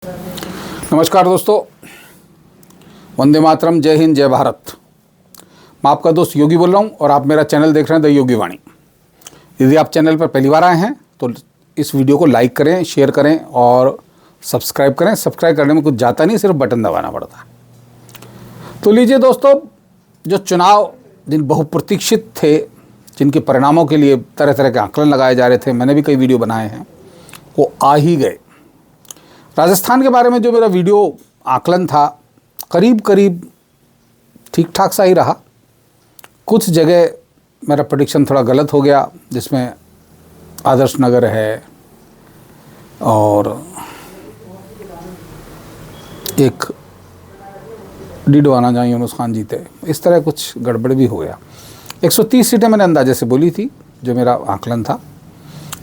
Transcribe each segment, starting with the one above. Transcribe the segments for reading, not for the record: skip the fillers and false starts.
नमस्कार दोस्तों, वंदे मातरम, जय हिंद, जय भारत। मैं आपका दोस्त योगी बोल रहा हूँ और आप मेरा चैनल देख रहे हैं द योगी वाणी। यदि आप चैनल पर पहली बार आए हैं तो इस वीडियो को लाइक करें, शेयर करें और सब्सक्राइब करें। सब्सक्राइब करने में कुछ जाता नहीं, सिर्फ बटन दबाना पड़ता है। तो लीजिए दोस्तों, जो चुनाव जिन बहुप्रतीक्षित थे, जिनके परिणामों के लिए तरह तरह के आकलन लगाए जा रहे थे, मैंने भी कई वीडियो बनाए हैं, वो आ ही गए। राजस्थान के बारे में जो मेरा वीडियो आकलन था, करीब करीब ठीक ठाक सा ही रहा। कुछ जगह मेरा प्रेडिक्शन थोड़ा गलत हो गया, जिसमें आदर्श नगर है और एक डीडवाना जहाँ यूनुस खान जीते, इस तरह कुछ गड़बड़ भी हो गया। 130 सीटें मैंने अंदाजे से बोली थी, जो मेरा आकलन था।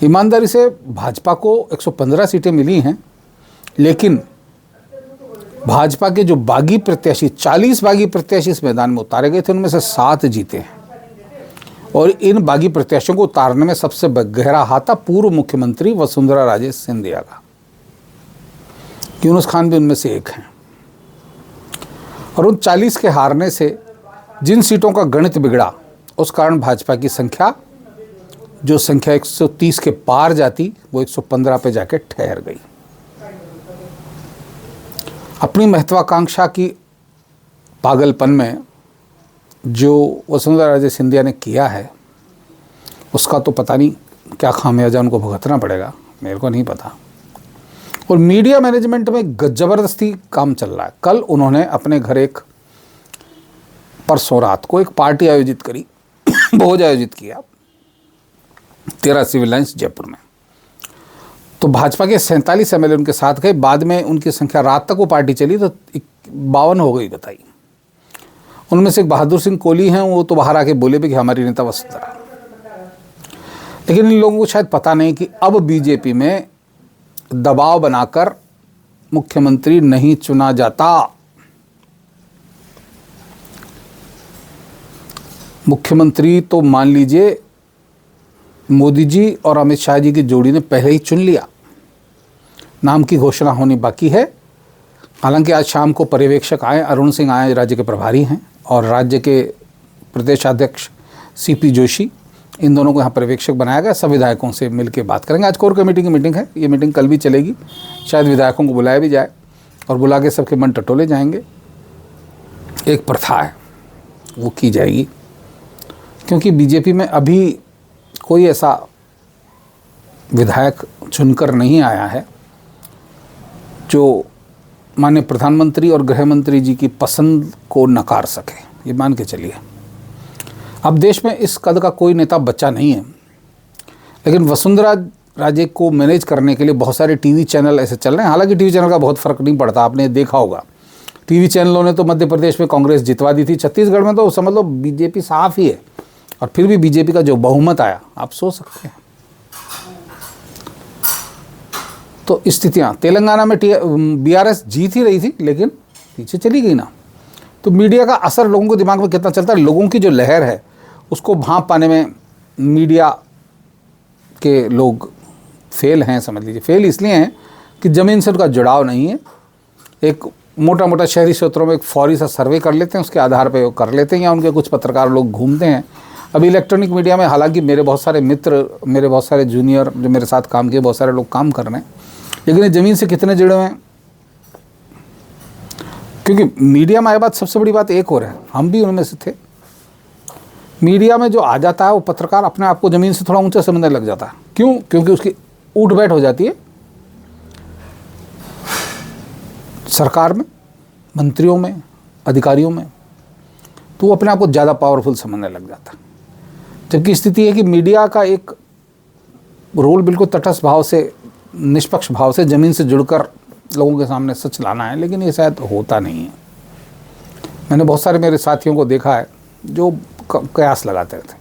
ईमानदारी से भाजपा को 115 सीटें मिली हैं, लेकिन भाजपा के जो बागी प्रत्याशी 40 बागी प्रत्याशी इस मैदान में उतारे गए थे, उनमें से 7 जीते हैं। और इन बागी प्रत्याशियों को उतारने में सबसे गहरा हाथ था पूर्व मुख्यमंत्री वसुंधरा राजे सिंधिया का। यूनुस खान भी उनमें से एक हैं। और उन 40 के हारने से जिन सीटों का गणित बिगड़ा, उस कारण भाजपा की संख्या, जो संख्या 130 के पार जाती, वो 115 पे जाके ठहर गई। अपनी महत्वाकांक्षा की पागलपन में जो वसुंधरा राजे सिंधिया ने किया है, उसका तो पता नहीं क्या खामियाजा उनको भुगतना पड़ेगा, मेरे को नहीं पता। और मीडिया मैनेजमेंट में ज़बरदस्ती काम चल रहा है। कल उन्होंने अपने घर परसों रात को एक पार्टी आयोजित करी, भोज आयोजित किया 13 सिविल लाइन्स जयपुर में। तो भाजपा के 47 एमएलए उनके साथ गए। बाद में उनकी संख्या, रात तक वो पार्टी चली तो 52 हो गई बताई। उनमें से एक बहादुर सिंह कोहली हैं, वो तो बाहर आके बोले भी कि हमारी नेता वसुंधरा। लेकिन इन लोगों को शायद पता नहीं कि अब बीजेपी में दबाव बनाकर मुख्यमंत्री नहीं चुना जाता। मुख्यमंत्री तो मान लीजिए मोदी जी और अमित शाह जी की जोड़ी ने पहले ही चुन लिया। नाम की घोषणा होनी बाकी है। हालांकि आज शाम को पर्यवेक्षक आए, अरुण सिंह आए, राज्य के प्रभारी हैं, और राज्य के प्रदेशाध्यक्ष सीपी जोशी, इन दोनों को यहाँ पर्यवेक्षक बनाया गया। सब विधायकों से मिलकर बात करेंगे। आज कोर कमेटी की मीटिंग है, ये मीटिंग कल भी चलेगी। शायद विधायकों को बुलाया भी जाए और बुला के सबके मन टटोले जाएंगे। एक प्रथा है, वो की जाएगी, क्योंकि बीजेपी में अभी कोई ऐसा विधायक चुनकर नहीं आया है जो माननीय प्रधानमंत्री और गृह मंत्री जी की पसंद को नकार सके। ये मान के चलिए, अब देश में इस कद का कोई नेता बचा नहीं है। लेकिन वसुंधरा राजे को मैनेज करने के लिए बहुत सारे टीवी चैनल ऐसे चल रहे हैं। हालांकि टीवी चैनल का बहुत फर्क नहीं पड़ता, आपने देखा होगा। टीवी चैनलों ने तो मध्य प्रदेश में कांग्रेस जितवा दी थी, छत्तीसगढ़ में तो समझ लो बीजेपी साफ ही है। और फिर भी बीजेपी का जो बहुमत आया, आप सोच सकते हैं। तो स्थितियां तेलंगाना में बीआरएस जीत ही रही थी, लेकिन पीछे चली गई ना। तो मीडिया का असर लोगों के दिमाग में कितना चलता है, लोगों की जो लहर है उसको भांप पाने में मीडिया के लोग फेल हैं, समझ लीजिए। फेल इसलिए हैं कि ज़मीन से उनका जुड़ाव नहीं है। एक मोटा मोटा शहरी क्षेत्रों में एक फौरी सा सर्वे कर लेते हैं, उसके आधार पर वो कर लेते हैं, या उनके कुछ पत्रकार लोग घूमते हैं। अभी इलेक्ट्रॉनिक मीडिया में, हालांकि मेरे बहुत सारे मित्र, मेरे बहुत सारे जूनियर जो मेरे साथ काम किए, बहुत सारे लोग काम कर रहे हैं, लेकिन ये ज़मीन से कितने जुड़े हुए हैं? क्योंकि मीडिया में आए बात, सबसे बड़ी बात एक और है, हम भी उनमें से थे। मीडिया में जो आ जाता है वो पत्रकार अपने आप को ज़मीन से थोड़ा ऊंचा समझने लग जाता है। क्यों? क्योंकि उसकी उठ बैठ हो जाती है सरकार में, मंत्रियों में, अधिकारियों में, तो वो अपने आप को ज़्यादा पावरफुल समझने लग जाता है। जबकि स्थिति है कि मीडिया का एक रोल बिल्कुल तटस्थ भाव से, निष्पक्ष भाव से, ज़मीन से जुड़कर लोगों के सामने सच लाना है, लेकिन ये शायद होता नहीं है। मैंने बहुत सारे मेरे साथियों को देखा है जो कयास लगाते थे।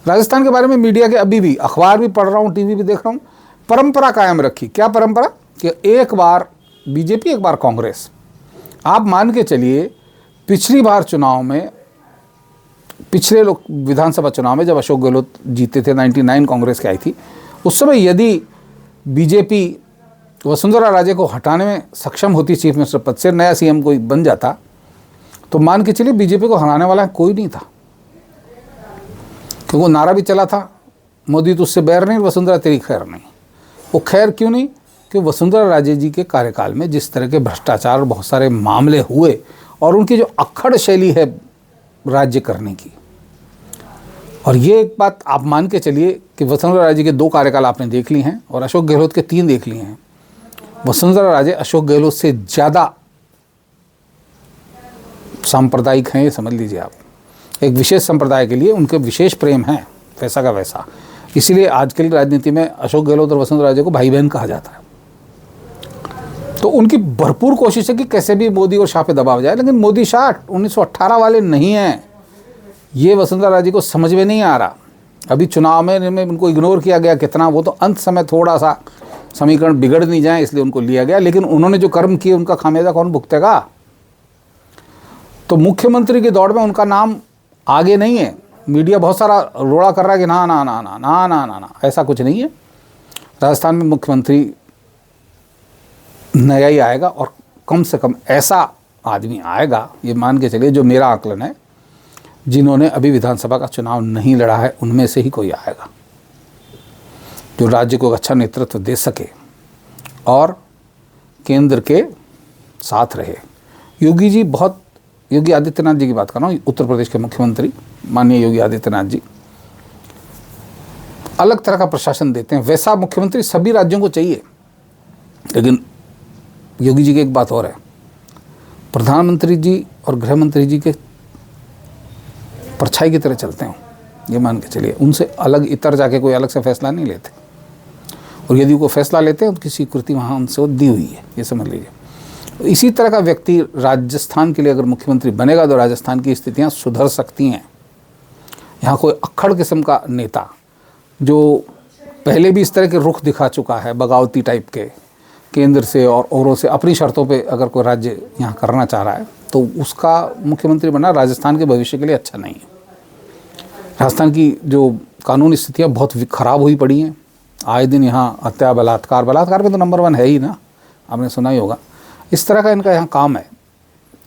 राजस्थान के बारे में मीडिया के अभी भी, अखबार भी पढ़ रहा हूँ, टीवी भी देख रहा हूँ, परंपरा कायम रखी। क्या परंपरा? कि एक बार बीजेपी, एक बार कांग्रेस। आप मान के चलिए, पिछली बार चुनाव में, पिछले विधानसभा चुनाव में जब अशोक गहलोत जीते थे, 99 कांग्रेस की आई थी, उस समय यदि बीजेपी वसुंधरा राजे को हटाने में सक्षम होती चीफ मिनिस्टर पद से, नया सीएम कोई बन जाता, तो मान के चलिए बीजेपी को हराने वाला कोई नहीं था। क्योंकि वो नारा भी चला था, मोदी तुझसे बैर नहीं, वसुंधरा तेरी खैर नहीं। वो खैर क्यों नहीं? कि वसुंधरा राजे जी के कार्यकाल में जिस तरह के भ्रष्टाचार और बहुत सारे मामले हुए और उनकी जो अक्खड़ शैली है राज्य करने की, और ये एक बात आप मान के चलिए कि वसुंधरा राजे के 2 कार्यकाल आपने देख लिए हैं और अशोक गहलोत के 3 देख लिए हैं। वसुंधरा राजे अशोक गहलोत से ज़्यादा सांप्रदायिक हैं, ये समझ लीजिए आप। एक विशेष संप्रदाय के लिए उनके विशेष प्रेम है, वैसा का वैसा। इसीलिए आजकल की राजनीति में अशोक गहलोत और वसुंधरा राजे को भाई बहन कहा जाता है। तो उनकी भरपूर कोशिश है कि कैसे भी मोदी और शाह पे दबाव जाए, लेकिन मोदी शाह 1918 वाले नहीं हैं। ये वसुंधरा राजे को समझ में नहीं आ रहा। अभी चुनाव में उनको इग्नोर किया गया कितना, वो तो अंत समय थोड़ा सा समीकरण बिगड़ नहीं जाए इसलिए उनको लिया गया, लेकिन उन्होंने जो कर्म किए उनका खामियाजा कौन भुगतेगा? तो मुख्यमंत्री की दौड़ में उनका नाम आगे नहीं है। मीडिया बहुत सारा रोड़ा कर रहा है कि ना ना ना ना ना ना ना ना, ऐसा कुछ नहीं है। राजस्थान में मुख्यमंत्री नया ही आएगा और कम से कम ऐसा आदमी आएगा, ये मान के चलिए, जो मेरा आकलन है, जिन्होंने अभी विधानसभा का चुनाव नहीं लड़ा है उनमें से ही कोई आएगा जो राज्य को अच्छा नेतृत्व दे सके और केंद्र के साथ रहे। योगी आदित्यनाथ जी की बात कर रहा हूँ, उत्तर प्रदेश के मुख्यमंत्री माननीय योगी आदित्यनाथ जी अलग तरह का प्रशासन देते हैं। वैसा मुख्यमंत्री सभी राज्यों को चाहिए, लेकिन योगी जी की एक बात और है, प्रधानमंत्री जी और गृह मंत्री जी के परछाई की तरह चलते हैं, ये मान के चलिए। उनसे अलग इतर जाके कोई अलग से फैसला नहीं लेते, और यदि वो फैसला लेते हैं तो किसी स्वीकृति वहाँ उनसे दी हुई है, ये समझ लीजिए। इसी तरह का व्यक्ति राजस्थान के लिए अगर मुख्यमंत्री बनेगा तो राजस्थान की स्थितियाँ सुधर सकती हैं। यहाँ कोई अक्खड़ किस्म का नेता जो पहले भी इस तरह के रुख दिखा चुका है, बगावती टाइप के, केंद्र से और औरों से अपनी शर्तों पे अगर कोई राज्य यहाँ करना चाह रहा है तो उसका मुख्यमंत्री बनना राजस्थान के भविष्य के लिए अच्छा नहीं है। राजस्थान की जो कानूनी स्थितियाँ बहुत खराब हुई पड़ी हैं। आए दिन यहाँ हत्या, बलात्कार पे तो नंबर 1 है ही ना, आपने सुना ही होगा। इस तरह का इनका यहाँ काम है।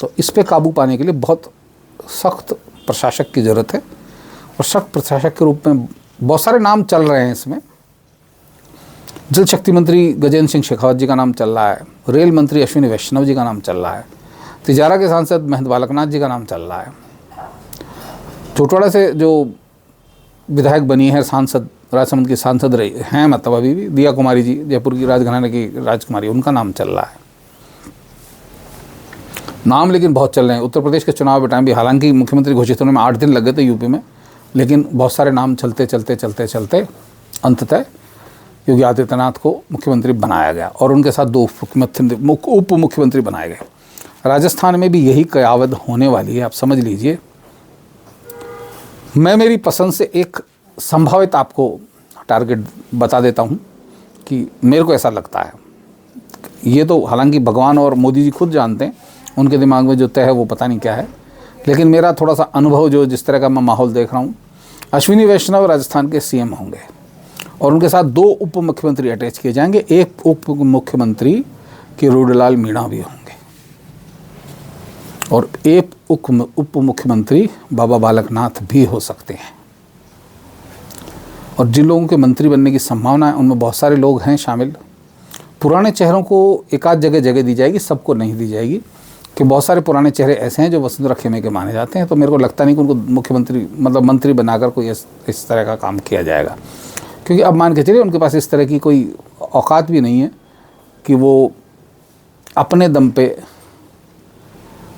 तो इस पे काबू पाने के लिए बहुत सख्त प्रशासक की ज़रूरत है, और सख्त प्रशासक के रूप में बहुत सारे नाम चल रहे हैं इसमें। जल शक्ति मंत्री गजेंद्र सिंह शेखावत जी का नाम चल रहा है, रेल मंत्री अश्विनी वैष्णव जी का नाम चल रहा है, तिजारा के सांसद महंत बालकनाथ जी का नाम चल रहा है, चोटवाड़ा से जो विधायक बनी है सांसद, राजसमंद की सांसद रही हैं, मतलब अभी भी दिया कुमारी जी, जयपुर की राजघराने की राजकुमारी, उनका नाम चल रहा है। नाम लेकिन बहुत चल रहे हैं। उत्तर प्रदेश के चुनाव के टाइम भी हालांकि मुख्यमंत्री घोषित होने में 8 दिन लग गए थे यूपी में, लेकिन बहुत सारे नाम चलते चलते चलते चलते अंततः योगी आदित्यनाथ को मुख्यमंत्री बनाया गया, और उनके साथ 2 उप मुख्यमंत्री बनाए गए। राजस्थान में भी यही कयावत होने वाली है, आप समझ लीजिए। मैं मेरी पसंद से एक संभावित आपको टारगेट बता देता हूँ कि मेरे को ऐसा लगता है। ये तो हालांकि भगवान और मोदी जी खुद जानते हैं, उनके दिमाग में जो तय है वो पता नहीं क्या है, लेकिन मेरा थोड़ा सा अनुभव, जो जिस तरह का मैं माहौल देख रहा हूँ, अश्विनी वैष्णव राजस्थान के सीएम होंगे और उनके साथ 2 उप मुख्यमंत्री अटैच किए जाएंगे। एक उप मुख्यमंत्री किरोड़ीलाल मीणा भी होंगे और एक उप मुख्यमंत्री बाबा बालकनाथ भी हो सकते हैं। और जिन लोगों के मंत्री बनने की संभावना है उनमें बहुत सारे लोग हैं शामिल। पुराने चेहरों को एक आध जगह दी जाएगी, सबको नहीं दी जाएगी, कि बहुत सारे पुराने चेहरे ऐसे हैं जो वसुंधरा खेमे के माने जाते हैं। तो मेरे को लगता नहीं कि उनको मुख्यमंत्री मतलब मंत्री बनाकर कोई इस तरह का काम किया जाएगा, क्योंकि अब मान के चलिए उनके पास इस तरह की कोई औकात भी नहीं है कि वो अपने दम पे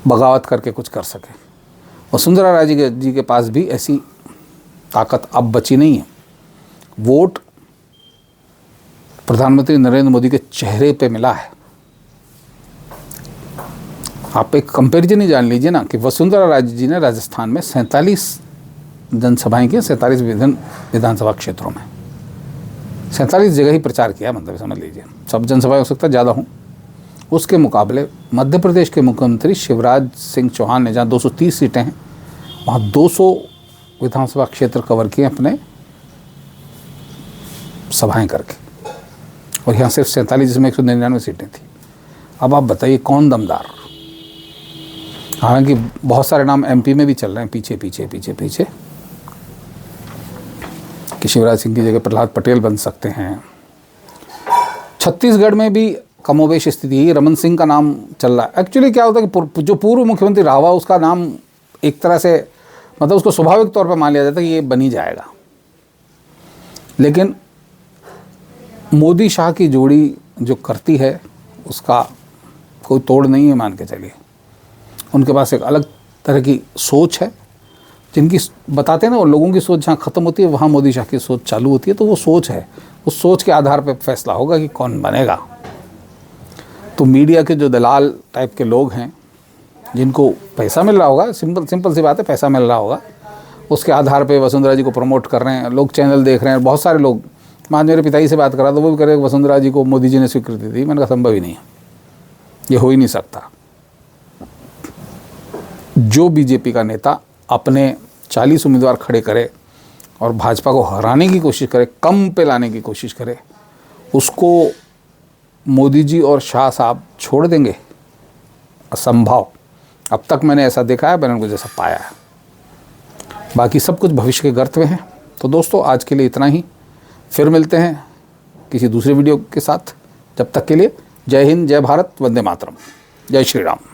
बगावत करके कुछ कर सके। वसुंधरा राजे जी के पास भी ऐसी ताकत अब बची नहीं है। वोट प्रधानमंत्री नरेंद्र मोदी के चेहरे पे मिला है। आप एक कंपैरिजन ही जान लीजिए ना कि वसुंधरा राजे जी ने राजस्थान में 47 जनसभाएं की, 47 विधानसभा क्षेत्रों में 47 जगह ही प्रचार किया, मतलब समझ लीजिए। सब जनसभाएं हो सकता है ज़्यादा हों। उसके मुकाबले मध्य प्रदेश के मुख्यमंत्री शिवराज सिंह चौहान ने, जहाँ 230 सीटें हैं, वहाँ 200 विधानसभा क्षेत्र कवर किए अपने सभाएं करके, और यहाँ सिर्फ 47 जिसमें 199 सीटें थी। अब आप बताइए कौन दमदार। हालांकि बहुत सारे नाम एमपी में भी चल रहे हैं पीछे पीछे पीछे पीछे कि शिवराज सिंह की जगह प्रहलाद पटेल बन सकते हैं। छत्तीसगढ़ में भी कमोबेश स्थिति है। रमन सिंह का नाम चल रहा है। एक्चुअली क्या होता है कि जो पूर्व मुख्यमंत्री रहा हुआ उसका नाम एक तरह से मतलब उसको स्वाभाविक तौर पर मान लिया जाता है कि ये बन ही जाएगा, लेकिन मोदी शाह की जोड़ी जो करती है उसका कोई तोड़ नहीं है, मान के चलिए। उनके पास एक अलग तरह की सोच है, जिनकी बताते हैं ना वो लोगों की सोच जहाँ ख़त्म होती है वहाँ मोदी शाह की सोच चालू होती है। तो वो सोच है, उस सोच के आधार पर फैसला होगा कि कौन बनेगा। तो मीडिया के जो दलाल टाइप के लोग हैं जिनको पैसा मिल रहा होगा, सिंपल सी बात है, पैसा मिल रहा होगा, उसके आधार पे वसुंधरा जी को प्रमोट कर रहे हैं। लोग चैनल देख रहे हैं, बहुत सारे लोग। मैं मेरे पिताजी से बात करा तो वो भी कह रहे हैं वसुंधरा जी को मोदी जी ने स्वीकृति दी। मैंने कहा संभव ही नहीं है, ये हो ही नहीं सकता। जो बीजेपी का नेता अपने 40 उम्मीदवार खड़े करे और भाजपा को हराने की कोशिश करे, कम पे लाने की कोशिश करे, उसको मोदी जी और शाह साहब छोड़ देंगे? असंभव। अब तक मैंने ऐसा देखा है, मैंने उनको जैसा पाया है। बाकी सब कुछ भविष्य के गर्त में है। तो दोस्तों आज के लिए इतना ही, फिर मिलते हैं किसी दूसरे वीडियो के साथ। जब तक के लिए जय हिंद, जय भारत, वंदे मातरम, जय श्री राम।